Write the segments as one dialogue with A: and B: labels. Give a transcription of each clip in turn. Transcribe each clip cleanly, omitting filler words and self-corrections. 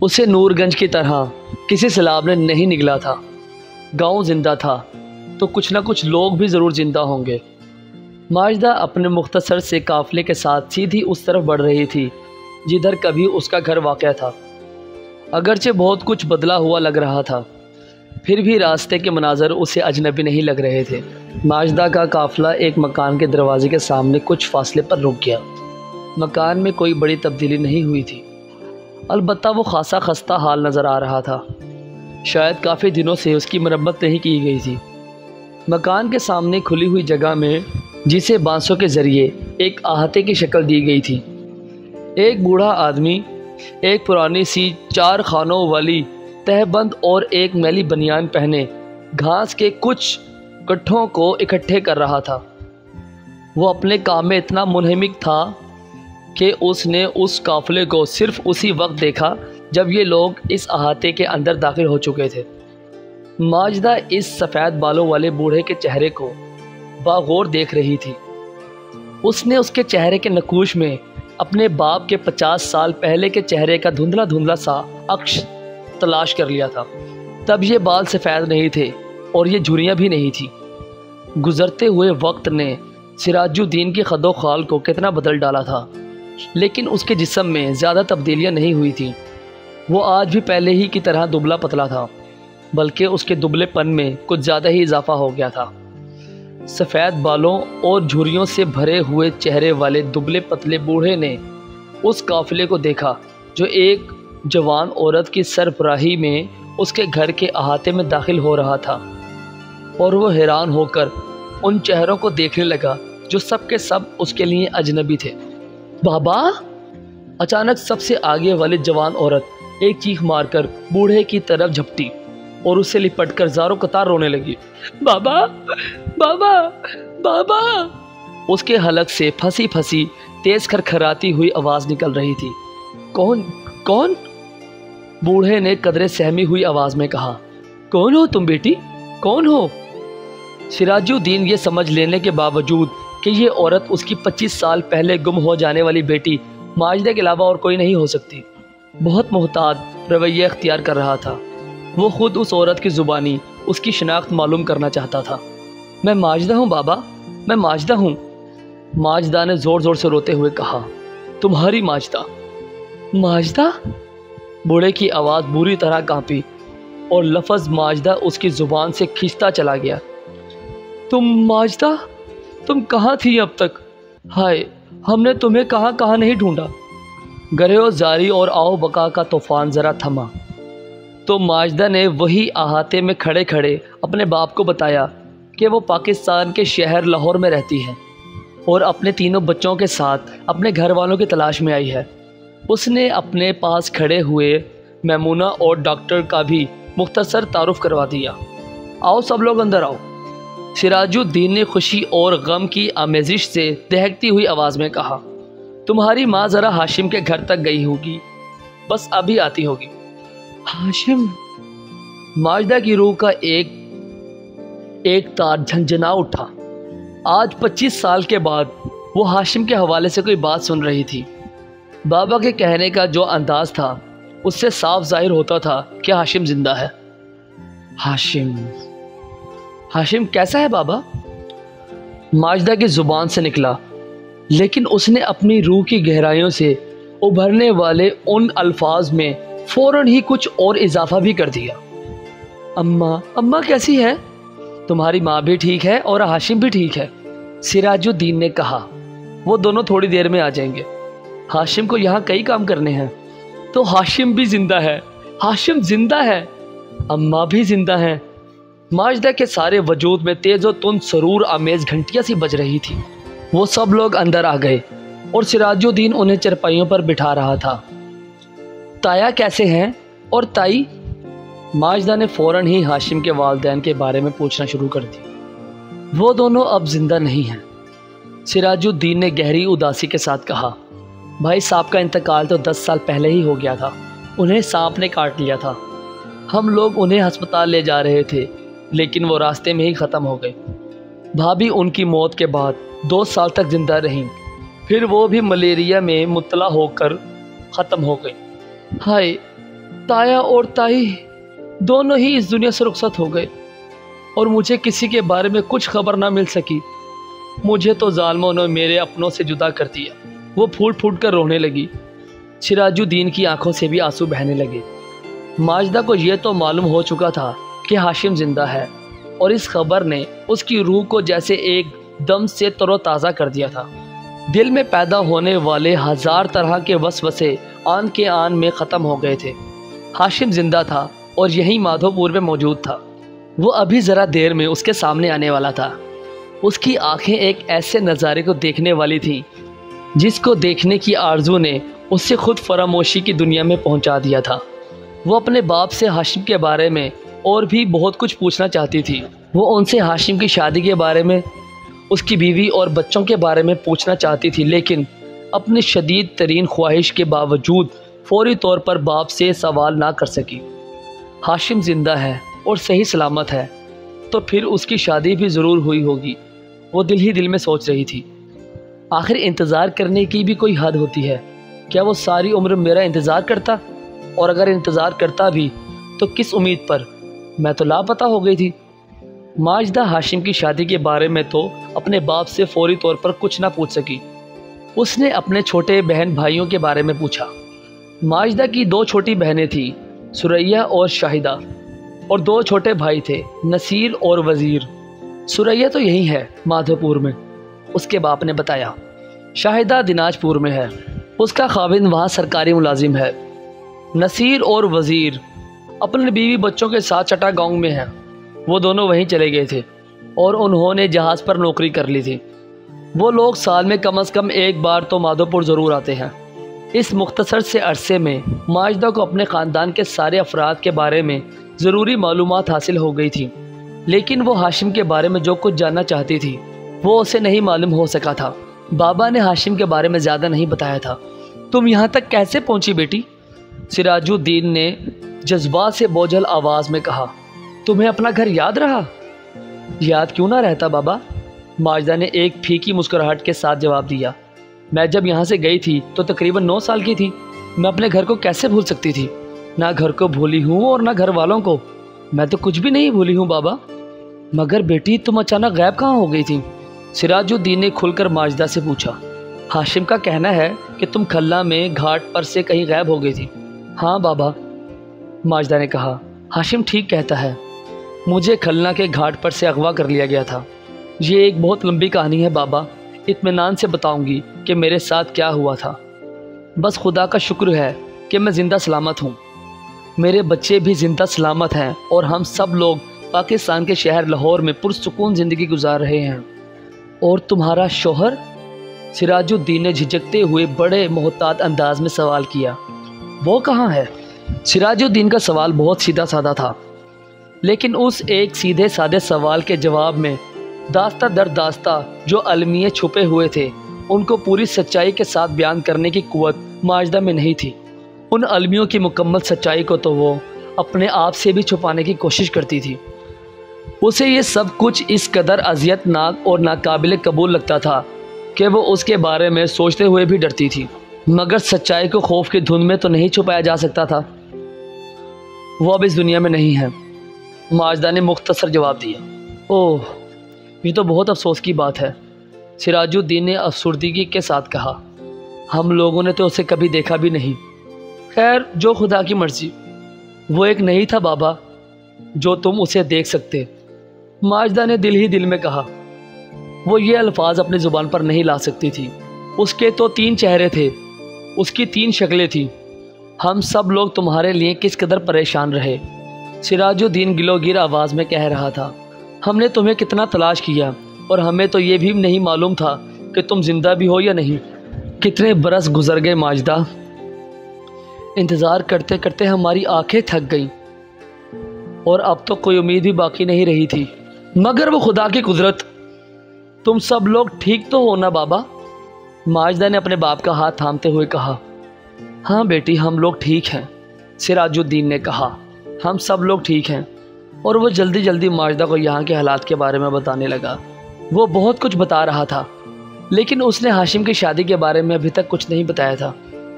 A: اسے نور گنج کی طرح کسی سیلاب نے نہیں نگلا تھا۔ گاؤں زندہ تھا تو کچھ نہ کچھ لوگ بھی ضرور زندہ ہوں گے۔ ماجدہ اپنے مختصر سے قافلے کے ساتھ سیدھی اس طرف بڑھ رہی تھی جدھر کبھی اس کا گھر واقع تھا۔ اگرچہ بہت کچھ بدلا ہوا لگ رہا تھا، پھر بھی راستے کے مناظر اسے اجنبی نہیں لگ رہے تھے۔ ماجدہ کا قافلہ ایک مکان کے دروازے کے سامنے کچھ فاصلے پر رک گیا۔ مکان میں کوئی بڑی تبدیلی نہیں ہوئی تھی، البتہ وہ خاصا خستہ حال نظر آ رہا تھا۔ شاید کافی دنوں سے اس کی مرمت نہیں کی گئی تھی۔ مکان کے سامنے کھلی ہوئی جگہ میں، جسے بانسوں کے ذریعے ایک احاطے کی شکل دی گئی تھی، ایک بوڑھا آدمی ایک پرانی سی 4 خانوں والی تہ بند اور ایک میلی بنیان پہنے گھاس کے کچھ گٹھوں کو اکٹھے کر رہا تھا۔ وہ اپنے کام میں اتنا منہمک تھا کہ اس نے اس قافلے کو صرف اسی وقت دیکھا جب یہ لوگ اس احاطے کے اندر داخل ہو چکے تھے۔ ماجدہ اس سفید بالوں والے بوڑھے کے چہرے کو باغور دیکھ رہی تھی۔ اس نے اس کے چہرے کے نقوش میں اپنے باپ کے 50 سال پہلے کے چہرے کا دھندلا دھندلا سا عکس تلاش کر لیا تھا۔ تب یہ بال سفید نہیں تھے اور یہ جھریاں بھی نہیں تھی۔ گزرتے ہوئے وقت نے سراج الدین کی خد و خال کو کتنا بدل ڈالا تھا، لیکن اس کے جسم میں زیادہ تبدیلیاں نہیں ہوئی تھیں۔ وہ آج بھی پہلے ہی کی طرح دبلا پتلا تھا، بلکہ اس کے دبلے پن میں کچھ زیادہ ہی اضافہ ہو گیا تھا۔ سفید بالوں اور جھریوں سے بھرے ہوئے چہرے والے دبلے پتلے بوڑھے نے اس قافلے کو دیکھا جو ایک جوان عورت کی سربراہی میں اس کے گھر کے احاطے میں داخل ہو رہا تھا، اور وہ حیران ہو کر ان چہروں کو دیکھنے لگا جو سب کے سب اس کے لیے اجنبی تھے۔ بابا! اچانک سب سے آگے والی جوان عورت ایک چیخ مار کر بوڑھے کی طرف جھپٹی اور اسے لپٹ کر زاروں قطار رونے لگی۔ بابا! بابا! بابا! اس کے حلق سے پھنسی پھنسی تیز کھرکھراتی ہوئی آواز نکل رہی تھی۔ کون؟ کون؟ بوڑھے نے قدرے سہمی ہوئی آواز میں کہا۔ کون ہو تم بیٹی؟ کون ہو؟ سراج الدین یہ سمجھ لینے کے باوجود کہ یہ عورت اس کی 25 سال پہلے گم ہو جانے والی بیٹی ماجدہ کے علاوہ اور کوئی نہیں ہو سکتی، بہت محتاط رویہ اختیار کر رہا تھا۔ وہ خود اس عورت کی زبانی اس کی شناخت معلوم کرنا چاہتا تھا۔ میں ماجدہ ہوں بابا، میں ماجدہ ہوں، ماجدہ نے زور زور سے روتے ہوئے کہا۔ تمہاری ماجدہ؟ ماجدہ؟ بوڑھے کی آواز بری طرح کانپی اور لفظ ماجدہ اس کی زبان سے کھنچتا چلا گیا۔ تم ماجدہ؟ تم کہاں تھی اب تک؟ ہائے، ہم نے تمہیں کہاں کہاں نہیں ڈھونڈا۔ گرے و زاری اور آؤ بقا کا طوفان ذرا تھما تو ماجدہ نے وہی احاطے میں کھڑے کھڑے اپنے باپ کو بتایا کہ وہ پاکستان کے شہر لاہور میں رہتی ہے اور اپنے 3 بچوں کے ساتھ اپنے گھر والوں کی تلاش میں آئی ہے۔ اس نے اپنے پاس کھڑے ہوئے میمونہ اور ڈاکٹر کا بھی مختصر تعارف کروا دیا۔ آؤ سب لوگ اندر آؤ، سراج الدین نے خوشی اور غم کی آمیزش سے دہکتی ہوئی آواز میں کہا۔ تمہاری ماں ذرا ہاشم کے گھر تک گئی ہوگی، بس ابھی آتی ہوگی۔ ہاشم؟ ماجدہ کی روح کا ایک تار جھنجھنا اٹھا۔ آج 25 سال کے بعد وہ ہاشم کے حوالے سے کوئی بات سن رہی تھی۔ بابا کے کہنے کا جو انداز تھا اس سے صاف ظاہر ہوتا تھا کہ ہاشم زندہ ہے۔ ہاشم کیسا ہے بابا؟ ماجدہ کی زبان سے نکلا، لیکن اس نے اپنی روح کی گہرائیوں سے ابھرنے والے ان الفاظ میں فوراً ہی کچھ اور اضافہ بھی کر دیا۔ اماں کیسی ہے؟ تمہاری ماں بھی ٹھیک ہے اور ہاشم بھی ٹھیک ہے، سراج الدین نے کہا۔ وہ دونوں تھوڑی دیر میں آ جائیں گے، ہاشم کو یہاں کئی کام کرنے ہیں۔ تو ہاشم بھی زندہ ہے؟ ہاشم زندہ ہے، اماں بھی زندہ ہیں۔ ماجدہ کے سارے وجود میں تیز و تند سرور آمیز گھنٹیاں سی بج رہی تھی۔ وہ سب لوگ اندر آ گئے اور سراج الدین انہیں چرپائیوں پر بٹھا رہا تھا۔ تایا کیسے ہیں؟ اور تائی؟ ماجدہ نے فوراً ہی ہاشم کے والدین کے بارے میں پوچھنا شروع کر دی۔ وہ دونوں اب زندہ نہیں ہیں، سراج الدین نے گہری اداسی کے ساتھ کہا۔ بھائی صاحب کا انتقال تو 10 سال پہلے ہی ہو گیا تھا، انہیں سانپ نے کاٹ لیا تھا۔ ہم لوگ انہیں ہسپتال لے جا رہے تھے لیکن وہ راستے میں ہی ختم ہو گئے۔ بھابھی ان کی موت کے بعد 2 سال تک زندہ رہیں، پھر وہ بھی ملیریا میں مبتلا ہو کر ختم ہو گئی۔ ہائے، تایا اور تائی دونوں ہی اس دنیا سے رخصت ہو گئے اور مجھے کسی کے بارے میں کچھ خبر نہ مل سکی۔ مجھے تو ظالموں نے میرے اپنوں سے جدا کر دیا۔ وہ پھوٹ پھوٹ کر رونے لگی۔ سراج الدین کی آنکھوں سے بھی آنسو بہنے لگے۔ ماجدہ کو یہ تو معلوم ہو چکا تھا کہ ہاشم زندہ ہے، اور اس خبر نے اس کی روح کو جیسے ایک دم سے تر و تازہ کر دیا تھا۔ دل میں پیدا ہونے والے ہزار طرح کے وسوسے آن کے آن میں ختم ہو گئے تھے۔ ہاشم زندہ تھا اور یہیں مادھو پور میں موجود تھا۔ وہ ابھی ذرا دیر میں اس کے سامنے آنے والا تھا۔ اس کی آنکھیں ایک ایسے نظارے کو دیکھنے والی تھیں جس کو دیکھنے کی آرزو نے اسے خود فراموشی کی دنیا میں پہنچا دیا تھا۔ وہ اپنے باپ سے ہاشم کے بارے میں اور بھی بہت کچھ پوچھنا چاہتی تھی۔ وہ ان سے ہاشم کی شادی کے بارے میں، اس کی بیوی اور بچوں کے بارے میں پوچھنا چاہتی تھی، لیکن اپنی شدید ترین خواہش کے باوجود فوری طور پر باپ سے سوال نہ کر سکی۔ ہاشم زندہ ہے اور صحیح سلامت ہے تو پھر اس کی شادی بھی ضرور ہوئی ہوگی، وہ دل ہی دل میں سوچ رہی تھی۔ آخر انتظار کرنے کی بھی کوئی حد ہوتی ہے۔ کیا وہ ساری عمر میرا انتظار کرتا؟ اور اگر انتظار کرتا بھی تو کس امید پر؟ میں تو لاپتہ ہو گئی تھی۔ ماجدہ ہاشم کی شادی کے بارے میں تو اپنے باپ سے فوری طور پر کچھ نہ پوچھ سکی۔ اس نے اپنے چھوٹے بہن بھائیوں کے بارے میں پوچھا۔ ماجدہ کی 2 چھوٹی بہنیں تھیں، سریہ اور شاہدہ، اور 2 چھوٹے بھائی تھے، نصیر اور وزیر۔ سریہ تو یہی ہے مادھو پور میں، اس کے باپ نے بتایا۔ شاہدہ دناج پور میں ہے، اس کا خاوند وہاں سرکاری ملازم ہے۔ نصیر اور وزیر اپنے بیوی بچوں کے ساتھ چٹا گاؤں میں ہیں۔ وہ دونوں وہیں چلے گئے تھے اور انہوں نے جہاز پر نوکری کر لی تھی۔ وہ لوگ سال میں کم از کم ایک بار تو مادھو پور ضرور آتے ہیں۔ اس مختصر سے عرصے میں ماجدہ کو اپنے خاندان کے سارے افراد کے بارے میں ضروری معلومات حاصل ہو گئی تھی، لیکن وہ ہاشم کے بارے میں جو کچھ جاننا چاہتی تھی وہ اسے نہیں معلوم ہو سکا تھا۔ بابا نے ہاشم کے بارے میں زیادہ نہیں بتایا تھا۔ تم یہاں تک کیسے پہنچی بیٹی؟ سراج الدین نے جذبات سے بوجھل آواز میں کہا۔ تمہیں اپنا گھر یاد رہا؟ یاد کیوں نہ رہتا بابا؟ ماجدہ نے ایک پھیکی مسکراہٹ کے ساتھ جواب دیا۔ میں جب یہاں سے گئی تھی تو تقریباً 9 سال کی تھی۔ میں اپنے گھر کو کیسے بھول سکتی تھی؟ نہ گھر کو بھولی ہوں اور نہ گھر والوں کو۔ میں تو کچھ بھی نہیں بھولی ہوں بابا۔ مگر بیٹی تم اچانک غائب کہاں ہو گئی تھی؟ سراج الدین نے کھل کر ماجدہ سے پوچھا۔ ہاشم کا کہنا ہے کہ تم کھلا میں گھاٹ پر سے کہیں غائب ہو گئی تھی۔ ہاں بابا، ماجدہ نے کہا۔ ہاشم ٹھیک کہتا ہے، مجھے کھلنا کے گھاٹ پر سے اغوا کر لیا گیا تھا۔ یہ ایک بہت لمبی کہانی ہے بابا، اطمینان سے بتاؤں گی کہ میرے ساتھ کیا ہوا تھا۔ بس خدا کا شکر ہے کہ میں زندہ سلامت ہوں، میرے بچے بھی زندہ سلامت ہیں، اور ہم سب لوگ پاکستان کے شہر لاہور میں پرسکون زندگی گزار رہے ہیں۔ اور تمہارا شوہر؟ سراج الدین نے جھجکتے ہوئے بڑے محتاط انداز میں سوال کیا۔ وہ کہاں ہے؟ سراج الدین کا سوال بہت سیدھا سادہ تھا، لیکن اس ایک سیدھے سادے سوال کے جواب میں داستہ در داستہ جو المیے چھپے ہوئے تھے ان کو پوری سچائی کے ساتھ بیان کرنے کی قوت ماجدہ میں نہیں تھی۔ ان المیوں کی مکمل سچائی کو تو وہ اپنے آپ سے بھی چھپانے کی کوشش کرتی تھی۔ اسے یہ سب کچھ اس قدر اذیت ناک اور ناقابل قبول لگتا تھا کہ وہ اس کے بارے میں سوچتے ہوئے بھی ڈرتی تھی، مگر سچائی کو خوف کی دھند میں تو نہیں چھپایا جا سکتا تھا۔ وہ اب اس دنیا میں نہیں ہے، ماجدہ نے مختصر جواب دیا۔ اوہ، یہ تو بہت افسوس کی بات ہے، سراج الدین نے افسردگی کے ساتھ کہا۔ ہم لوگوں نے تو اسے کبھی دیکھا بھی نہیں۔ خیر، جو خدا کی مرضی۔ وہ ایک نہیں تھا بابا جو تم اسے دیکھ سکتے، ماجدہ نے دل ہی دل میں کہا۔ وہ یہ الفاظ اپنی زبان پر نہیں لا سکتی تھی۔ اس کے تو 3 چہرے تھے، اس کی 3 شکلیں تھیں۔ ہم سب لوگ تمہارے لیے کس قدر پریشان رہے، سراج الدین گلو گیر آواز میں کہہ رہا تھا۔ ہم نے تمہیں کتنا تلاش کیا، اور ہمیں تو یہ بھی نہیں معلوم تھا کہ تم زندہ بھی ہو یا نہیں۔ کتنے برس گزر گئے ماجدہ، انتظار کرتے کرتے ہماری آنکھیں تھک گئیں، اور اب تو کوئی امید بھی باقی نہیں رہی تھی۔ مگر وہ خدا کی قدرت۔ تم سب لوگ ٹھیک تو ہو نا بابا؟ ماجدہ نے اپنے باپ کا ہاتھ تھامتے ہوئے کہا۔ ہاں بیٹی، ہم لوگ ٹھیک ہیں، سراج الدین نے کہا۔ ہم سب لوگ ٹھیک ہیں۔ اور وہ جلدی جلدی ماجدہ کو یہاں کے حالات کے بارے میں بتانے لگا۔ وہ بہت کچھ بتا رہا تھا، لیکن اس نے ہاشم کی شادی کے بارے میں ابھی تک کچھ نہیں بتایا تھا۔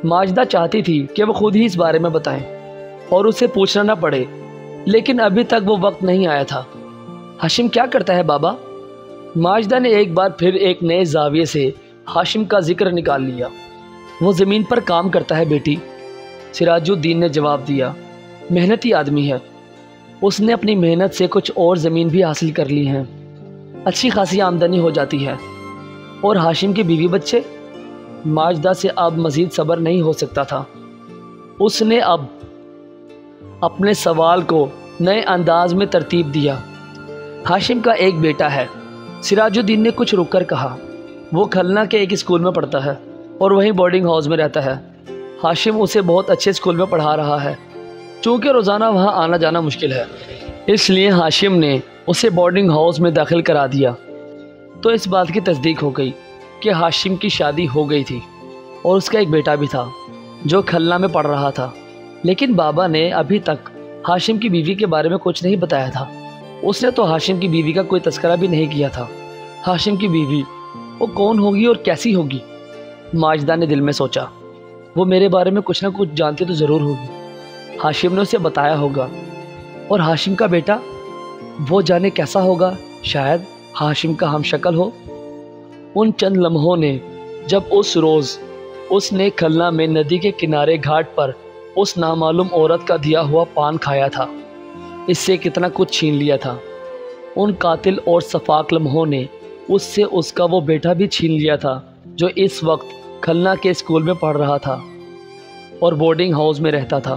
A: ماجدہ چاہتی تھی کہ وہ خود ہی اس بارے میں بتائیں، اور اسے پوچھنا نہ پڑے، لیکن ابھی تک وہ وقت نہیں آیا تھا۔ ہاشم کیا کرتا ہے بابا؟ ماجدہ نے ایک بار پھر ایک نئے زاویے سے ہاشم کا ذکر نکال لیا۔ وہ زمین پر کام کرتا ہے بیٹی، سراج الدین نے جواب دیا۔ محنتی آدمی ہے، اس نے اپنی محنت سے کچھ اور زمین بھی حاصل کر لی ہیں، اچھی خاصی آمدنی ہو جاتی ہے۔ اور ہاشم کے بیوی بچے؟ ماجدہ سے اب مزید صبر نہیں ہو سکتا تھا۔ اس نے اب اپنے سوال کو نئے انداز میں ترتیب دیا۔ ہاشم کا ایک بیٹا ہے، سراج الدین نے کچھ رک کر کہا۔ وہ کھلنا کے ایک اسکول میں پڑھتا ہے اور وہیں بورڈنگ ہاؤس میں رہتا ہے۔ ہاشم اسے بہت اچھے اسکول میں پڑھا رہا ہے، چونکہ روزانہ وہاں آنا جانا مشکل ہے، اس لیے ہاشم نے اسے بورڈنگ ہاؤس میں داخل کرا دیا۔ تو اس بات کی تصدیق ہو گئی کہ ہاشم کی شادی ہو گئی تھی اور اس کا ایک بیٹا بھی تھا جو کھلنا میں پڑھ رہا تھا۔ لیکن بابا نے ابھی تک ہاشم کی بیوی کے بارے میں کچھ نہیں بتایا تھا۔ اس نے تو ہاشم کی بیوی کا کوئی تذکرہ بھی نہیں کیا تھا۔ ہاشم کی بیوی وہ کون ہوگی اور کیسی ہوگی؟ ماجدہ نے دل میں سوچا۔ وہ میرے بارے میں کچھ نہ کچھ جانتی تو ضرور ہوگی، ہاشم نے اسے بتایا ہوگا۔ اور ہاشم کا بیٹا، وہ جانے کیسا ہوگا؟ شاید ہاشم کا ہم شکل ہو۔ ان چند لمحوں نے جب اس روز اس نے کھلنا میں ندی کے کنارے گھاٹ پر اس نامعلوم عورت کا دیا ہوا پان کھایا تھا، اس سے کتنا کچھ چھین لیا تھا۔ ان قاتل اور شفاق لمحوں نے اس سے اس کا وہ بیٹا بھی چھین لیا تھا جو اس وقت کھلنا کے اسکول میں پڑھ رہا تھا اور بورڈنگ ہاؤس میں رہتا تھا۔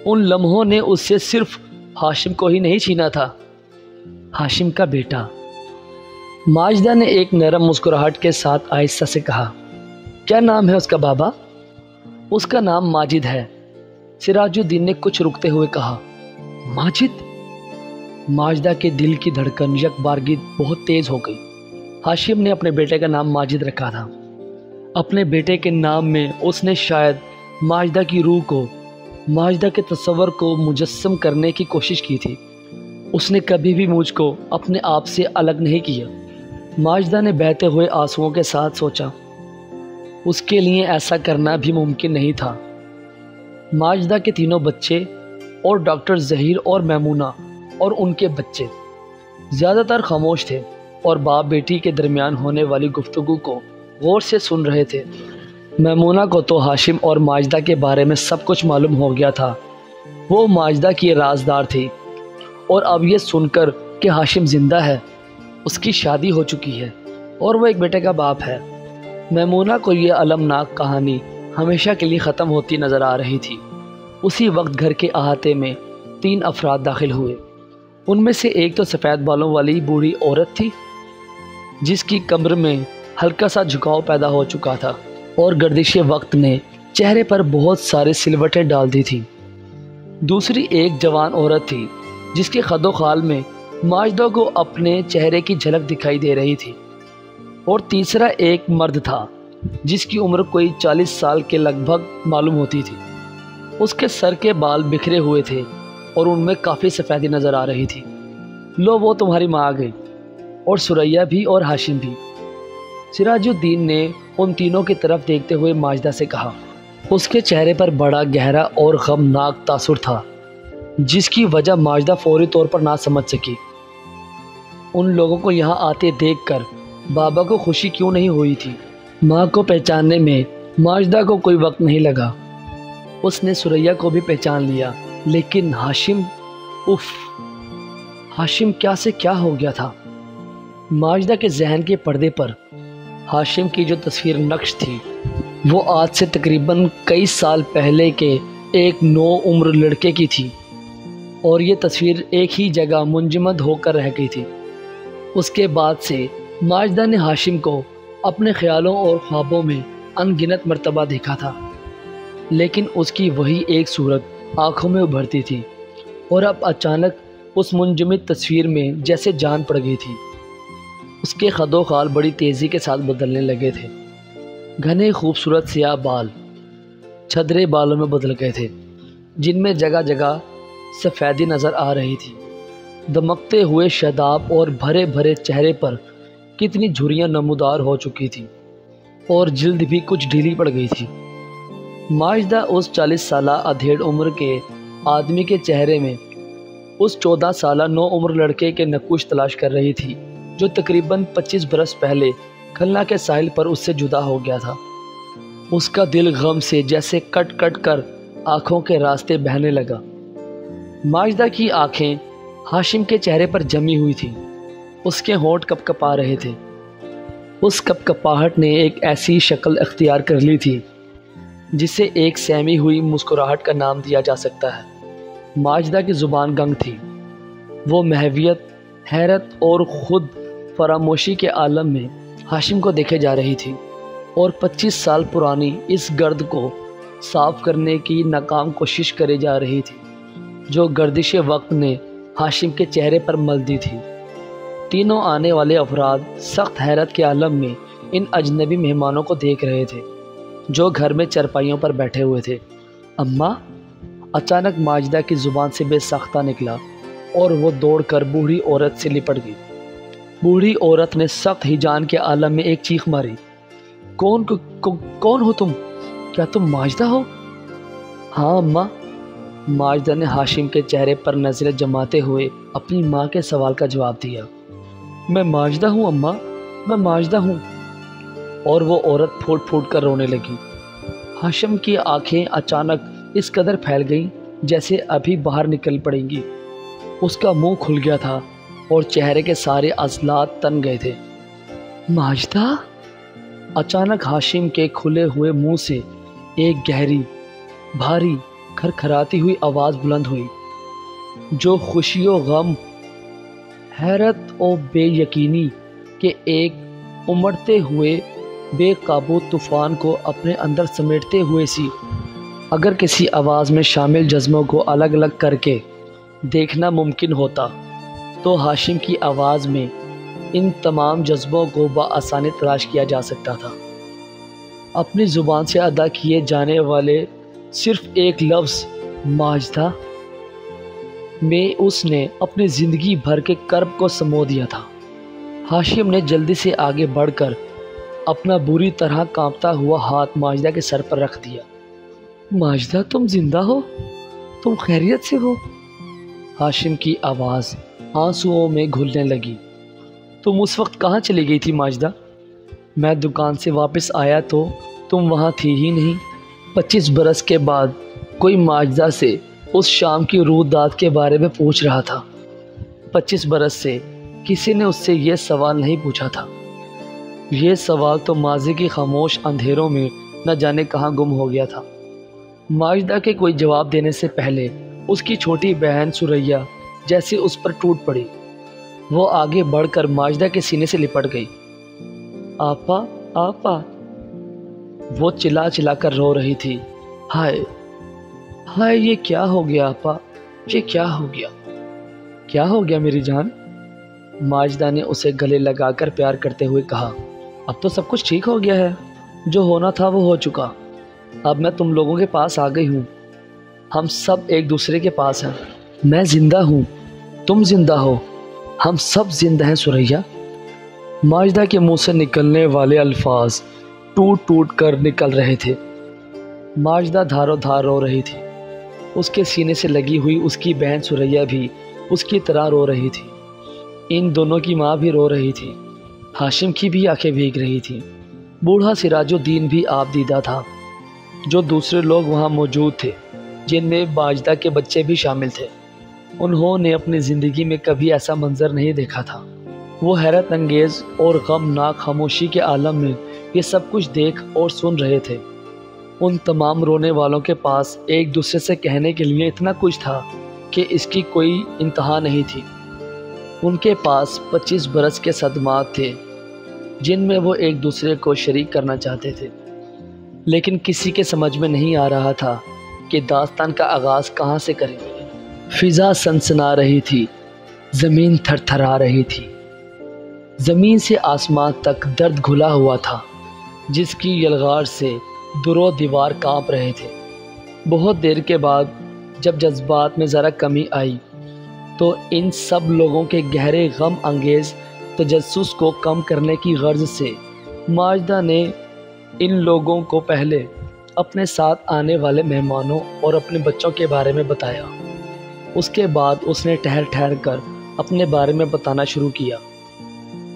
A: ان لمحوں نے اس سے صرف ہاشم کو ہی نہیں چھینا تھا، ہاشم کا بیٹا۔ ماجدہ نے ایک نرم مسکراہٹ کے ساتھ آہستہ سے کہا۔ کیا نام ہے اس کا بابا؟ اس کا نام ماجد ہے، سراج الدین نے کچھ رکتے ہوئے کہا۔ ماجد؟ ماجدہ کے دل کی دھڑکن یک بارگی بہت تیز ہو گئی۔ ہاشم نے اپنے بیٹے کا نام ماجد رکھا تھا۔ اپنے بیٹے کے نام میں اس نے شاید ماجدہ کی روح کو، ماجدہ کے تصور کو مجسم کرنے کی کوشش کی تھی۔ اس نے کبھی بھی مجھ کو اپنے آپ سے الگ نہیں کیا۔ ماجدہ نے بہتے ہوئے آنسوؤں کے ساتھ سوچا۔ اس کے لیے ایسا کرنا بھی ممکن نہیں تھا۔ ماجدہ کے تینوں بچے اور ڈاکٹر ظہیر اور میمونہ اور ان کے بچے زیادہ تر خاموش تھے اور باپ بیٹی کے درمیان ہونے والی گفتگو کو غور سے سن رہے تھے۔ میمونہ کو تو ہاشم اور ماجدہ کے بارے میں سب کچھ معلوم ہو گیا تھا۔ وہ ماجدہ کی رازدار تھی اور اب یہ سن کر کہ ہاشم زندہ ہے، اس کی شادی ہو چکی ہے اور وہ ایک بیٹے کا باپ ہے، میمونہ کو یہ المناک کہانی ہمیشہ کے لیے ختم ہوتی نظر آ رہی تھی۔ اسی وقت گھر کے احاطے میں 3 افراد داخل ہوئے۔ ان میں سے ایک تو سفید بالوں والی بوڑھی عورت تھی جس کی کمر میں ہلکا سا جھکاؤ پیدا ہو چکا تھا اور گردش وقت نے چہرے پر بہت سارے سلوٹیں ڈال دی تھیں۔ دوسری ایک جوان عورت تھی جس کے خد و خال میں ماجدہ کو اپنے چہرے کی جھلک دکھائی دے رہی تھی، اور تیسرا ایک مرد تھا جس کی عمر کوئی 40 سال کے لگ بھگ معلوم ہوتی تھی۔ اس کے سر کے بال بکھرے ہوئے تھے اور ان میں کافی سفیدی نظر آ رہی تھی۔ لو، وہ تمہاری ماں آ گئی، اور سریا بھی اور ہاشم بھی، سراج الدین نے ان تینوں کی طرف دیکھتے ہوئے ماجدہ سے کہا۔ اس کے چہرے پر بڑا گہرا اور غمناک تاثر تھا جس کی وجہ ماجدہ فوری طور پر نہ سمجھ سکی۔ ان لوگوں کو یہاں آتے دیکھ کر بابا کو خوشی کیوں نہیں ہوئی تھی؟ ماں کو پہچاننے میں ماجدہ کو کوئی وقت نہیں لگا۔ اس نے سریا کو بھی پہچان لیا، لیکن ہاشم، ہاشم کیا سے کیا ہو گیا تھا؟ ماجدہ کے ذہن کے پردے پر ہاشم کی جو تصویر نقش تھی وہ آج سے تقریباً کئی سال پہلے کے ایک نو عمر لڑکے کی تھی، اور یہ تصویر ایک ہی جگہ منجمد ہو کر رہ گئی تھی۔ اس کے بعد سے ماجدہ نے ہاشم کو اپنے خیالوں اور خوابوں میں ان گنت مرتبہ دیکھا تھا، لیکن اس کی وہی ایک صورت آنکھوں میں ابھرتی تھی، اور اب اچانک اس منجمد تصویر میں جیسے جان پڑ گئی تھی۔ اس کے خد و خال بڑی تیزی کے ساتھ بدلنے لگے تھے۔ گھنے خوبصورت سیاہ بال چھدرے بالوں میں بدل گئے تھے جن میں جگہ جگہ سفیدی نظر آ رہی تھی۔ دمکتے ہوئے شاداب اور بھرے بھرے چہرے پر کتنی جھریاں نمودار ہو چکی تھیں، اور جلد بھی کچھ ڈھیلی پڑ گئی تھی۔ ماجدہ اس 40 سالہ ادھیڑ عمر کے آدمی کے چہرے میں اس 14 سالہ نو عمر لڑکے کے نقوش تلاش کر رہی تھی جو تقریباً 25 برس پہلے کھلنا کے ساحل پر اس سے جدا ہو گیا تھا۔ اس کا دل غم سے جیسے کٹ کٹ کر آنکھوں کے راستے بہنے لگا۔ ماجدہ کی آنکھیں ہاشم کے چہرے پر جمی ہوئی تھیں، اس کے ہونٹ کپ کپا رہے تھے۔ اس کپ کپاہٹ نے ایک ایسی شکل اختیار کر لی تھی جسے ایک سہمی ہوئی مسکراہٹ کا نام دیا جا سکتا ہے۔ ماجدہ کی زبان گنگ تھی، وہ محویت، حیرت اور خود فراموشی کے عالم میں ہاشم کو دیکھے جا رہی تھی، اور 25 سال پرانی اس گرد کو صاف کرنے کی ناکام کوشش کرے جا رہی تھی جو گردش وقت نے ہاشم کے چہرے پر مل دی تھی۔ تینوں آنے والے افراد سخت حیرت کے عالم میں ان اجنبی مہمانوں کو دیکھ رہے تھے جو گھر میں چرپائیوں پر بیٹھے ہوئے تھے۔ اماں، اچانک ماجدہ کی زبان سے بے ساختہ نکلا اور وہ دوڑ کر بوڑھی عورت سے لپٹ گئی۔ بوڑھی عورت نے سخت ہیجان کے عالم میں ایک چیخ ماری، کون ہو تم؟ کیا تم ماجدہ ہو؟ ہاں اماں، ماجدہ نے ہاشم کے چہرے پر نظریں جماتے ہوئے اپنی ماں کے سوال کا جواب دیا۔ میں ماجدہ ہوں اماں، میں ماجدہ ہوں۔ اور وہ عورت پھوٹ پھوٹ کر رونے لگی۔ ہاشم کی آنکھیں اچانک اس قدر پھیل گئیں جیسے ابھی باہر نکل پڑیں گی۔ اس کا منہ کھل گیا تھا اور چہرے کے سارے عضلات تن گئے تھے۔ ماجدہ؟ اچانک ہاشم کے کھلے ہوئے منہ سے ایک گہری، بھاری، کھرکھراتی ہوئی آواز بلند ہوئی جو خوشی و غم، حیرت و بے یقینی کے ایک امڑتے ہوئے بے قابو طوفان کو اپنے اندر سمیٹتے ہوئے سی۔ اگر کسی آواز میں شامل جذبوں کو الگ الگ کر کے دیکھنا ممکن ہوتا تو ہاشم کی آواز میں ان تمام جذبوں کو بآسانی تلاش کیا جا سکتا تھا۔ اپنی زبان سے ادا کیے جانے والے صرف ایک لفظ ماجدہ میں اس نے اپنی زندگی بھر کے کرب کو سمو دیا تھا۔ ہاشم نے جلدی سے آگے بڑھ کر اپنا بری طرح کانپتا ہوا ہاتھ ماجدہ کے سر پر رکھ دیا۔ ماجدہ، تم زندہ ہو؟ تم خیریت سے ہو؟ ہاشم کی آواز آنسوؤں میں گھلنے لگی۔ تم اس وقت کہاں چلی گئی تھی ماجدہ؟ میں دکان سے واپس آیا تو تم وہاں تھی ہی نہیں۔ 25 برس کے بعد کوئی ماجدہ سے اس شام کی رودات کے بارے میں پوچھ رہا تھا۔ 25 برس سے کسی نے اس سے یہ سوال نہیں پوچھا تھا۔ یہ سوال تو ماضی کی خاموش اندھیروں میں نہ جانے کہاں گم ہو گیا تھا۔ ماجدہ کے کوئی جواب دینے سے پہلے اس کی چھوٹی بہن سریہ جیسے اس پر ٹوٹ پڑی۔ وہ آگے بڑھ کر ماجدہ کے سینے سے لپٹ گئی۔ آپا، آپا، وہ چلا چلا کر رو رہی تھی۔ ہائے ہائے، یہ کیا ہو گیا آپا، یہ کیا ہو گیا؟ کیا ہو گیا میری جان؟ ماجدہ نے اسے گلے لگا کر پیار کرتے ہوئے کہا۔ اب تو سب کچھ ٹھیک ہو گیا ہے، جو ہونا تھا وہ ہو چکا۔ اب میں تم لوگوں کے پاس آ گئی ہوں، ہم سب ایک دوسرے کے پاس ہیں۔ میں زندہ ہوں، تم زندہ ہو، ہم سب زندہ ہیں سریہ۔ ماجدہ کے منہ سے نکلنے والے الفاظ ٹوٹ ٹوٹ کر نکل رہے تھے۔ ماجدہ دھارو دھار رو رہی تھی۔ اس کے سینے سے لگی ہوئی اس کی بہن سریہ بھی اس کی طرح رو رہی تھی۔ ان دونوں کی ماں بھی رو رہی تھی۔ ہاشم کی بھی آنکھیں بھیگ رہی تھیں۔ بوڑھا سراج الدین بھی آپ دیدہ تھا۔ جو دوسرے لوگ وہاں موجود تھے جن میں ماجدہ کے بچے بھی شامل تھے، انہوں نے اپنی زندگی میں کبھی ایسا منظر نہیں دیکھا تھا۔ وہ حیرت انگیز اور غمناک خاموشی کے عالم میں یہ سب کچھ دیکھ اور سن رہے تھے۔ ان تمام رونے والوں کے پاس ایک دوسرے سے کہنے کے لیے اتنا کچھ تھا کہ اس کی کوئی انتہا نہیں تھی۔ ان کے پاس 25 برس کے صدمات تھے جن میں وہ ایک دوسرے کو شریک کرنا چاہتے تھے، لیکن کسی کے سمجھ میں نہیں آ رہا تھا کہ داستان کا آغاز کہاں سے کریں۔ فضا سنسنا رہی تھی، زمین تھر تھرا رہی تھی، زمین سے آسمان تک درد گھلا ہوا تھا جس کی یلغار سے در و دیوار کانپ رہے تھے۔ بہت دیر کے بعد جب جذبات میں ذرا کمی آئی تو ان سب لوگوں کے گہرے غم انگیز تجسس کو کم کرنے کی غرض سے ماجدہ نے ان لوگوں کو پہلے اپنے ساتھ آنے والے مہمانوں اور اپنے بچوں کے بارے میں بتایا۔ اس کے بعد اس نے ٹھہر ٹھہر کر اپنے بارے میں بتانا شروع کیا۔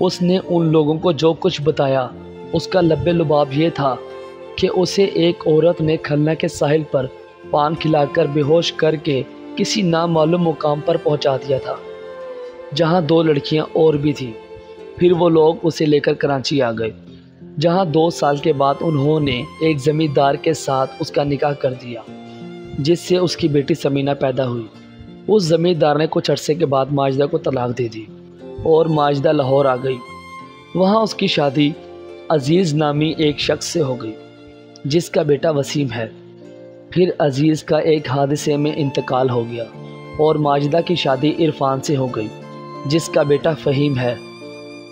A: اس نے ان لوگوں کو جو کچھ بتایا اس کا لب لباب یہ تھا کہ اسے ایک عورت نے کھلنا کے ساحل پر پان کھلا کر بے ہوش کر کے کسی نامعلوم مقام پر پہنچا دیا تھا، جہاں 2 لڑکیاں اور بھی تھیں۔ پھر وہ لوگ اسے لے کر کراچی آ گئے، جہاں 2 سال کے بعد انہوں نے ایک زمیندار کے ساتھ اس کا نکاح کر دیا، جس سے اس کی بیٹی سمینہ پیدا ہوئی۔ اس زمیندار نے کچھ عرصے کے بعد ماجدہ کو طلاق دے دی اور ماجدہ لاہور آ گئی۔ وہاں اس کی شادی عزیز نامی ایک شخص سے ہو گئی، جس کا بیٹا وسیم ہے۔ پھر عزیز کا ایک حادثے میں انتقال ہو گیا اور ماجدہ کی شادی عرفان سے ہو گئی، جس کا بیٹا فہیم ہے۔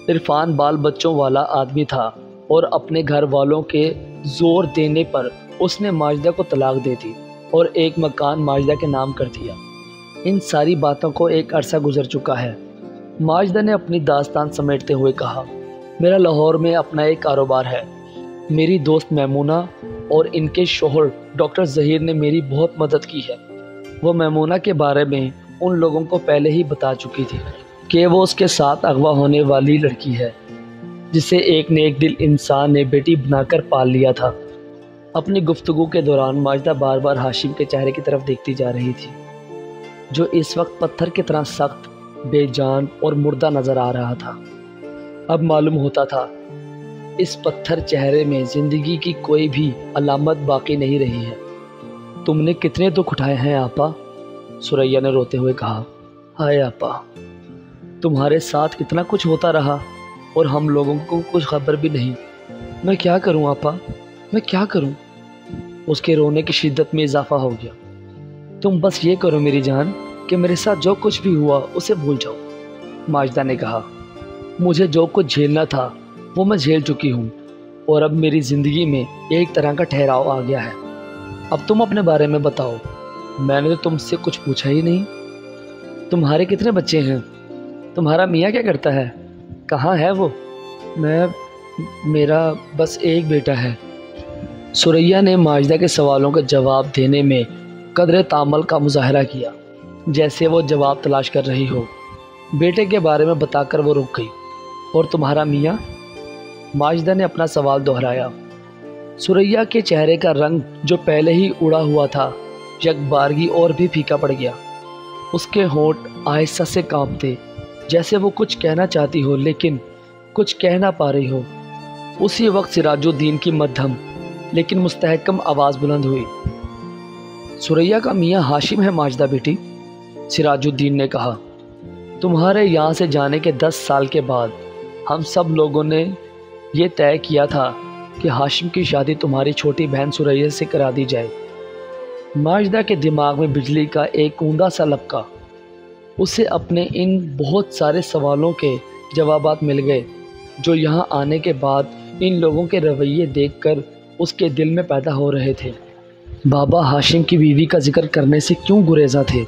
A: عرفان بال بچوں والا آدمی تھا اور اپنے گھر والوں کے زور دینے پر اس نے ماجدہ کو طلاق دے دی اور ایک مکان ماجدہ کے نام کر دیا۔ ان ساری باتوں کو ایک عرصہ گزر چکا ہے۔ ماجدہ نے اپنی داستان سمیٹتے ہوئے کہا، میرا لاہور میں اپنا ایک کاروبار ہے۔ میری دوست میمونہ اور ان کے شوہر ڈاکٹر ظہیر نے میری بہت مدد کی ہے۔ وہ میمونہ کے بارے میں ان لوگوں کو پہلے ہی بتا چکی تھی کہ وہ اس کے ساتھ اغوا ہونے والی لڑکی ہے، جسے ایک نیک دل انسان نے بیٹی بنا کر پال لیا تھا۔ اپنی گفتگو کے دوران ماجدہ بار بار ہاشم کے چہرے کی طرف دیکھتی جا رہی تھی، جو اس وقت پتھر کی طرح سخت، بے جان اور مردہ نظر آ رہا تھا۔ اب معلوم ہوتا تھا اس پتھر چہرے میں زندگی کی کوئی بھی علامت باقی نہیں رہی ہے۔ تم نے کتنے دکھ اٹھائے ہیں آپا، ثریا نے روتے ہوئے کہا۔ ہائے آپا، تمہارے ساتھ کتنا کچھ ہوتا رہا اور ہم لوگوں کو کچھ خبر بھی نہیں۔ میں کیا کروں آپا، میں کیا کروں؟ اس کے رونے کی شدت میں اضافہ ہو گیا۔ تم بس یہ کرو میری جان کہ میرے ساتھ جو کچھ بھی ہوا اسے بھول جاؤ، ماجدہ نے کہا۔ مجھے جو کچھ جھیلنا تھا وہ میں جھیل چکی ہوں اور اب میری زندگی میں ایک طرح کا ٹھہراؤ آ گیا ہے۔ اب تم اپنے بارے میں بتاؤ، میں نے تو تم سے کچھ پوچھا ہی نہیں۔ تمہارے کتنے بچے ہیں؟ تمہارا میاں کیا کرتا ہے؟ کہاں ہے وہ؟ میرا بس ایک بیٹا ہے۔ ثریا نے ماجدہ کے سوالوں کا جواب دینے میں قدر تامل کا مظاہرہ کیا، جیسے وہ جواب تلاش کر رہی ہو۔ بیٹے کے بارے میں بتا کر وہ رک گئی۔ اور تمہارا میاں؟ ماجدہ نے اپنا سوال دہرایا۔ ثریا کے چہرے کا رنگ جو پہلے ہی اڑا ہوا تھا یک بارگی اور بھی پھیکا پڑ گیا۔ اس کے ہونٹ آہستہ سے کانپتے، جیسے وہ کچھ کہنا چاہتی ہو لیکن کچھ کہہ نہ پا رہی ہو۔ اسی وقت سراج الدین کی مدھم لیکن مستحکم آواز بلند ہوئی۔ ثریا کا میاں ہاشم ہے ماجدہ بیٹی، سراج الدین نے کہا۔ تمہارے یہاں سے جانے کے 10 سال کے بعد ہم سب لوگوں نے یہ طے کیا تھا کہ ہاشم کی شادی تمہاری چھوٹی بہن ثریا سے کرا دی جائے۔ ماجدہ کے دماغ میں بجلی کا ایک اوندا سا لپکا۔ اسے اپنے ان بہت سارے سوالوں کے جوابات مل گئے جو یہاں آنے کے بعد ان لوگوں کے رویے دیکھ کر اس کے دل میں پیدا ہو رہے تھے۔ بابا ہاشم کی بیوی کا ذکر کرنے سے کیوں گریزاں تھے؟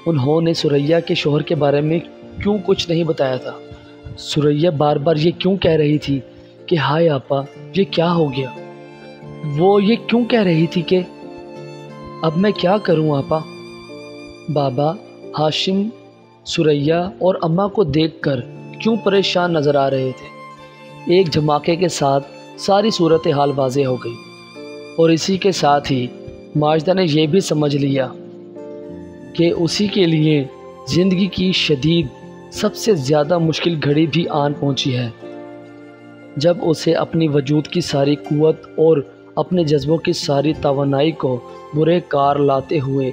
A: انہوں نے ثریا کے شوہر کے بارے میں کیوں کچھ نہیں بتایا تھا؟ ثریا بار بار یہ کیوں کہہ رہی تھی کہ ہائے آپا یہ کیا ہو گیا؟ وہ یہ کیوں کہہ رہی تھی کہ اب میں کیا کروں آپا؟ بابا ہاشم ثریا اور اماں کو دیکھ کر کیوں پریشان نظر آ رہے تھے؟ ایک دھماکے کے ساتھ ساری صورتحال واضح ہو گئی، اور اسی کے ساتھ ہی ماجدہ نے یہ بھی سمجھ لیا کہ اسی کے لیے زندگی کی شدید سب سے زیادہ مشکل گھڑی بھی آن پہنچی ہے، جب اسے اپنی وجود کی ساری قوت اور اپنے جذبوں کی ساری توانائی کو برے کار لاتے ہوئے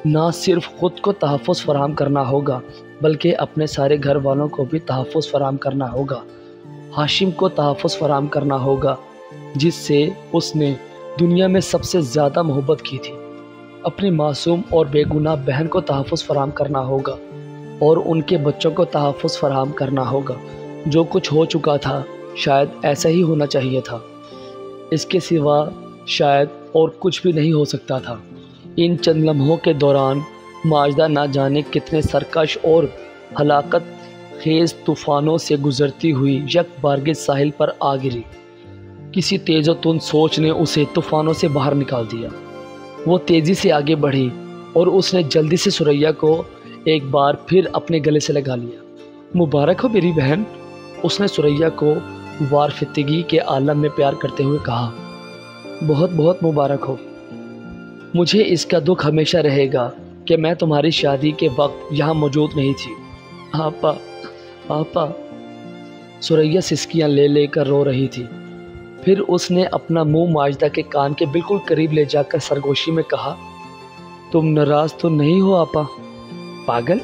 A: نہ صرف خود کو تحفظ فراہم کرنا ہوگا بلکہ اپنے سارے گھر والوں کو بھی تحفظ فراہم کرنا ہوگا۔ ہاشم کو تحفظ فراہم کرنا ہوگا جس سے اس نے دنیا میں سب سے زیادہ محبت کی تھی۔ اپنی معصوم اور بے گناہ بہن کو تحفظ فراہم کرنا ہوگا اور ان کے بچوں کو تحفظ فراہم کرنا ہوگا۔ جو کچھ ہو چکا تھا شاید ایسا ہی ہونا چاہیے تھا، اس کے سوا شاید اور کچھ بھی نہیں ہو سکتا تھا۔ ان چند لمحوں کے دوران ماجدہ نہ جانے کتنے سرکش اور ہلاکت خیز طوفانوں سے گزرتی ہوئی یک بارگی ساحل پر آ گری۔ کسی تیز و تند سوچ نے اسے طوفانوں سے باہر نکال دیا۔ وہ تیزی سے آگے بڑھی اور اس نے جلدی سے ثریا کو ایک بار پھر اپنے گلے سے لگا لیا۔ مبارک ہو میری بہن، اس نے ثریا کو وارفتگی کے عالم میں پیار کرتے ہوئے کہا۔ بہت بہت مبارک ہو۔ مجھے اس کا دکھ ہمیشہ رہے گا کہ میں تمہاری شادی کے وقت یہاں موجود نہیں تھی۔ آپا آپا، ثریا سسکیاں لے لے کر رو رہی تھی۔ پھر اس نے اپنا منہ ماجدہ کے کان کے بالکل قریب لے جا کر سرگوشی میں کہا، تم ناراض تو نہیں ہو آپا؟ پاگل،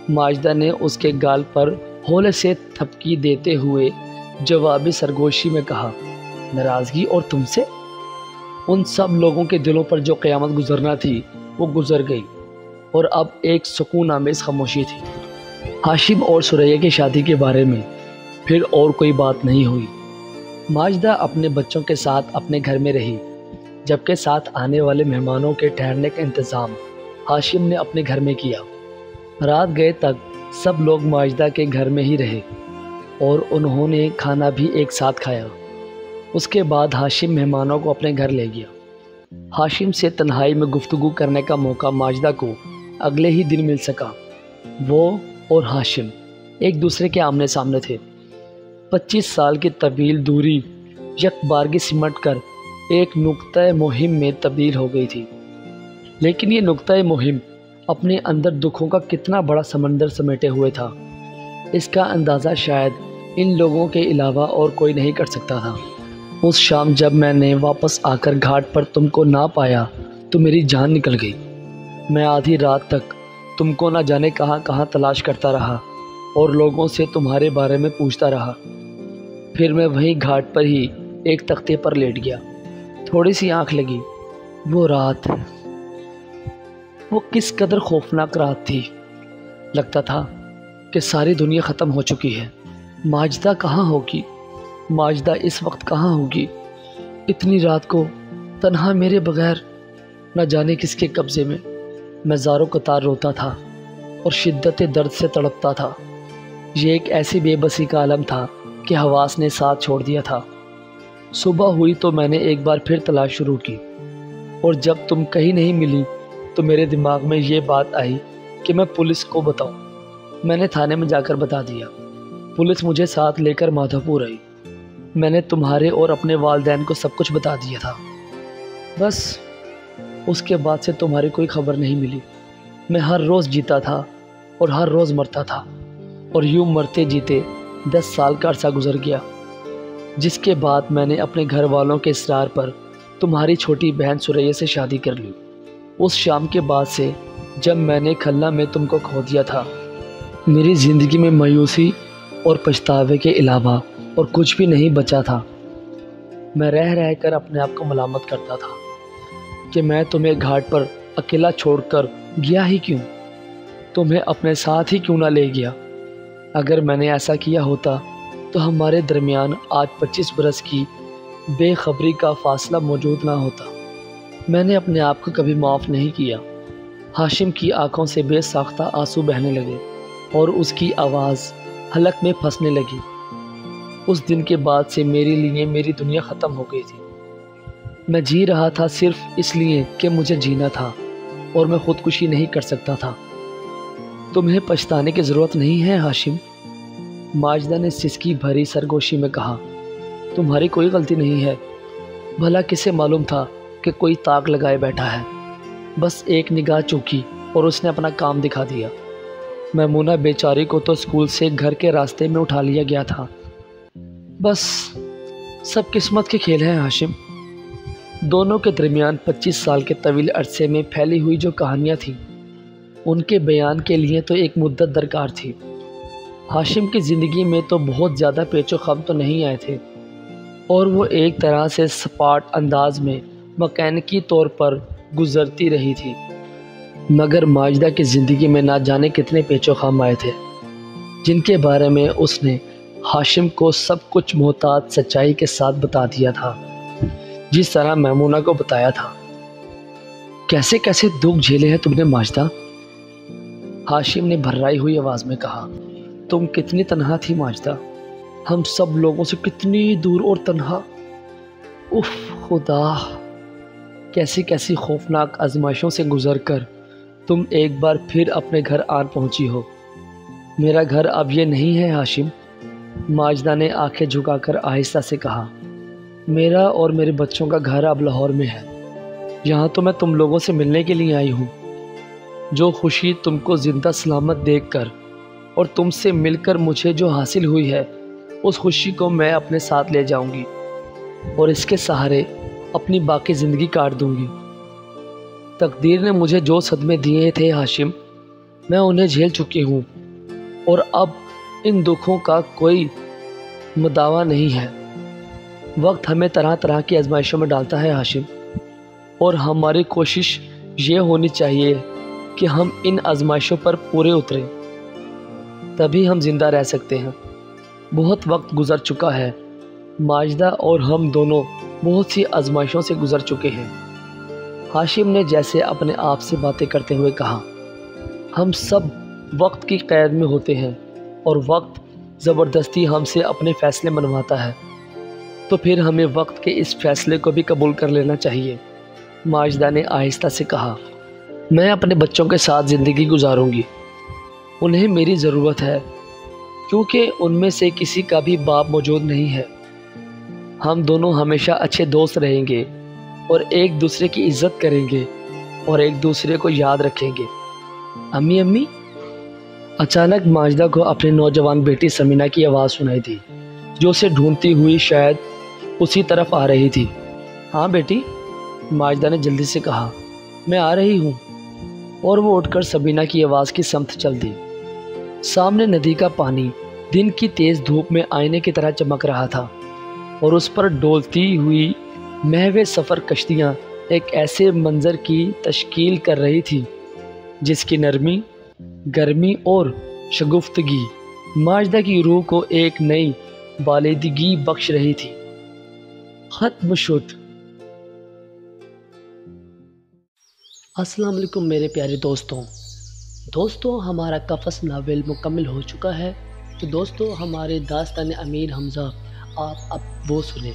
A: ماجدہ نے اس کے گال پر ہولے سے تھپکی دیتے ہوئے جوابی سرگوشی میں کہا، ناراضگی اور تم سے؟ ان سب لوگوں کے دلوں پر جو قیامت گزرنا تھی وہ گزر گئی، اور اب ایک سکون آمیز خاموشی تھی۔ ہاشم اور ثریا کی شادی کے بارے میں پھر اور کوئی بات نہیں ہوئی۔ ماجدہ اپنے بچوں کے ساتھ اپنے گھر میں رہی، جبکہ ساتھ آنے والے مہمانوں کے ٹھہرنے کا انتظام ہاشم نے اپنے گھر میں کیا۔ رات گئے تک سب لوگ ماجدہ کے گھر میں ہی رہے اور انہوں نے کھانا بھی ایک ساتھ کھایا۔ اس کے بعد ہاشم مہمانوں کو اپنے گھر لے گیا۔ ہاشم سے تنہائی میں گفتگو کرنے کا موقع ماجدہ کو اگلے ہی دن مل سکا۔ وہ اور ہاشم ایک دوسرے کے آمنے سامنے تھے۔ 25 سال کی طویل دوری یک بارگی سمٹ کر ایک نقطۂ مہم میں تبدیل ہو گئی تھی، لیکن یہ نقطۂ مہم اپنے اندر دکھوں کا کتنا بڑا سمندر سمیٹے ہوئے تھا، اس کا اندازہ شاید ان لوگوں کے علاوہ اور کوئی نہیں کر سکتا تھا۔ اس شام جب میں نے واپس آ کر گھاٹ پر تم کو نہ پایا تو میری جان نکل گئی۔ میں آدھی رات تک تم کو نہ جانے کہاں کہاں تلاش کرتا رہا اور لوگوں سے تمہارے بارے میں پوچھتا رہا۔ پھر میں وہیں گھاٹ پر ہی ایک تختے پر لیٹ گیا، تھوڑی سی آنکھ لگی۔ وہ رات، وہ کس قدر خوفناک رات تھی۔ لگتا تھا کہ ساری دنیا ختم ہو چکی ہے۔ ماجدہ کہاں ہوگی؟ ماجدہ اس وقت کہاں ہوگی؟ اتنی رات کو تنہا میرے بغیر، نہ جانے کس کے قبضے میں۔ میں زاروں قطار روتا تھا اور شدت درد سے تڑپتا تھا۔ یہ ایک ایسی بے بسی کا عالم تھا کہ حواس نے ساتھ چھوڑ دیا تھا۔ صبح ہوئی تو میں نے ایک بار پھر تلاش شروع کی، اور جب تم کہیں نہیں ملی تو میرے دماغ میں یہ بات آئی کہ میں پولیس کو بتاؤں۔ میں نے تھانے میں جا کر بتا دیا۔ پولیس مجھے ساتھ لے کر مادھو پور آئی۔ میں نے تمہارے اور اپنے والدین کو سب کچھ بتا دیا تھا۔ بس اس کے بعد سے تمہاری کوئی خبر نہیں ملی۔ میں ہر روز جیتا تھا اور ہر روز مرتا تھا، اور یوں مرتے جیتے 10 سال کا عرصہ گزر گیا، جس کے بعد میں نے اپنے گھر والوں کے اصرار پر تمہاری چھوٹی بہن ثریا سے شادی کر لی۔ اس شام کے بعد سے جب میں نے کھلا میں تم کو کھو دیا تھا، میری زندگی میں مایوسی اور پچھتاوے کے علاوہ اور کچھ بھی نہیں بچا تھا۔ میں رہ رہ کر اپنے آپ کو ملامت کرتا تھا کہ میں تمہیں گھاٹ پر اکیلا چھوڑ کر گیا ہی کیوں، تمہیں اپنے ساتھ ہی کیوں نہ لے گیا۔ اگر میں نے ایسا کیا ہوتا تو ہمارے درمیان آج 25 برس کی بے خبری کا فاصلہ موجود نہ ہوتا۔ میں نے اپنے آپ کو کبھی معاف نہیں کیا۔ ہاشم کی آنکھوں سے بے ساختہ آنسو بہنے لگے اور اس کی آواز حلق میں پھنسنے لگی۔ اس دن کے بعد سے میرے لیے میری دنیا ختم ہو گئی تھی۔ میں جی رہا تھا صرف اس لیے کہ مجھے جینا تھا، اور میں خودکشی نہیں کر سکتا تھا۔ تمہیں پچھتانے کی ضرورت نہیں ہے ہاشم، ماجدہ نے سسکی بھری سرگوشی میں کہا۔ تمہاری کوئی غلطی نہیں ہے۔ بھلا کسے معلوم تھا کہ کوئی طاق لگائے بیٹھا ہے؟ بس ایک نگاہ چوکی اور اس نے اپنا کام دکھا دیا۔ میمونہ بیچاری کو تو اسکول سے گھر کے راستے میں اٹھا لیا گیا تھا۔ بس سب قسمت کے کھیل ہیں ہاشم۔ دونوں کے درمیان 25 سال کے طویل عرصے میں پھیلی ہوئی جو کہانیاں تھیں، ان کے بیان کے لیے تو ایک مدت درکار تھی۔ ہاشم کی زندگی میں تو بہت زیادہ پیچ و خم تو نہیں آئے تھے، اور وہ ایک طرح سے سپاٹ انداز میں مکینکی طور پر گزرتی رہی تھی، مگر ماجدہ کی زندگی میں نہ جانے کتنے پیچ و خم آئے تھے، جن کے بارے میں اس نے ہاشم کو سب کچھ محتاط سچائی کے ساتھ بتا دیا تھا، جس طرح میمونہ کو بتایا تھا۔ کیسے کیسے دکھ جھیلے ہیں تم نے ماجدہ، ہاشم نے بھررائی ہوئی آواز میں کہا۔ تم کتنی تنہا تھی ماجدہ، ہم سب لوگوں سے کتنی دور اور تنہا۔ اف خدا، کیسی کیسی خوفناک آزمائشوں سے گزر کر تم ایک بار پھر اپنے گھر آن پہنچی ہو۔ میرا گھر اب یہ نہیں ہے ہاشم، ماجدہ نے آنکھیں جھکا کر آہستہ سے کہا۔ میرا اور میرے بچوں کا گھر اب لاہور میں ہے۔ یہاں تو میں تم لوگوں سے ملنے کے لیے آئی ہوں۔ جو خوشی تم کو زندہ سلامت دیکھ کر اور تم سے مل کر مجھے جو حاصل ہوئی ہے، اس خوشی کو میں اپنے ساتھ لے جاؤں گی اور اس کے سہارے اپنی باقی زندگی کاٹ دوں گی۔ تقدیر نے مجھے جو صدمے دیے تھے ہاشم، میں انہیں جھیل چکی ہوں اور اب ان دکھوں کا کوئی مداوع نہیں ہے۔ وقت ہمیں طرح طرح کی آزمائشوں میں ڈالتا ہے ہاشم، اور ہماری کوشش یہ ہونی چاہیے کہ ہم ان آزمائشوں پر پورے اتریں، تبھی ہم زندہ رہ سکتے ہیں۔ بہت وقت گزر چکا ہے، ماجدہ اور ہم دونوں بہت سی آزمائشوں سے گزر چکے ہیں، ہاشم نے جیسے اپنے آپ سے باتیں کرتے ہوئے کہا۔ ہم سب وقت کی قید میں ہوتے ہیں اور وقت زبردستی ہم سے اپنے فیصلے منواتا ہے، تو پھر ہمیں وقت کے اس فیصلے کو بھی قبول کر لینا چاہیے، ماجدہ نے آہستہ سے کہا۔ میں اپنے بچوں کے ساتھ زندگی گزاروں گی، انہیں میری ضرورت ہے کیونکہ ان میں سے کسی کا بھی باپ موجود نہیں ہے۔ ہم دونوں ہمیشہ اچھے دوست رہیں گے اور ایک دوسرے کی عزت کریں گے اور ایک دوسرے کو یاد رکھیں گے۔ امی امی، اچانک ماجدہ کو اپنی نوجوان بیٹی سمینہ کی آواز سنائی دی، جو اسے ڈھونڈتی ہوئی شاید اسی طرف آ رہی تھی۔ ہاں بیٹی، ماجدہ نے جلدی سے کہا، میں آ رہی ہوں، اور وہ اٹھ کر سمینہ کی آواز کی سمت چل دی۔ سامنے ندی کا پانی دن کی تیز دھوپ میں آئینے کی طرح چمک رہا تھا، اور اس پر ڈولتی ہوئی محو سفر کشتیاں ایک ایسے منظر کی تشکیل کر رہی تھی جس کی نرمی، گرمی اور شگفتگی ماجدہ کی روح کو ایک نئی بالیدگی بخش رہی تھی۔ ختم شد۔ السلام علیکم میرے پیارے دوستوں، ہمارا قفس ناول مکمل ہو چکا ہے، تو دوستوں ہمارے داستان امیر حمزہ آپ اب وہ سنیں۔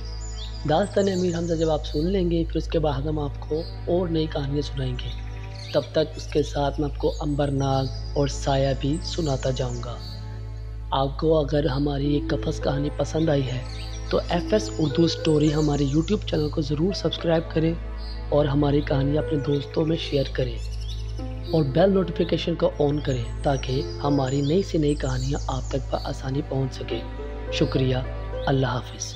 A: داستان امیر حمزہ جب آپ سن لیں گے، پھر اس کے بعد ہم آپ کو اور نئی کہانیاں سنائیں گے۔ تب تک اس کے ساتھ میں آپ کو عنبر ناگ اور سایہ بھی سناتا جاؤں گا۔ آپ کو اگر ہماری یہ قفس کہانی پسند آئی ہے تو FS اردو اسٹوری ہمارے YouTube چینل کو ضرور سبسکرائب کریں اور ہماری کہانیاں اپنے دوستوں میں شیئر کریں اور بیل نوٹیفیکیشن کو آن کریں تاکہ ہماری نئی سے نئی کہانیاں آپ تک بآسانی پہنچ سکیں۔ شکریہ، اللہ حافظ۔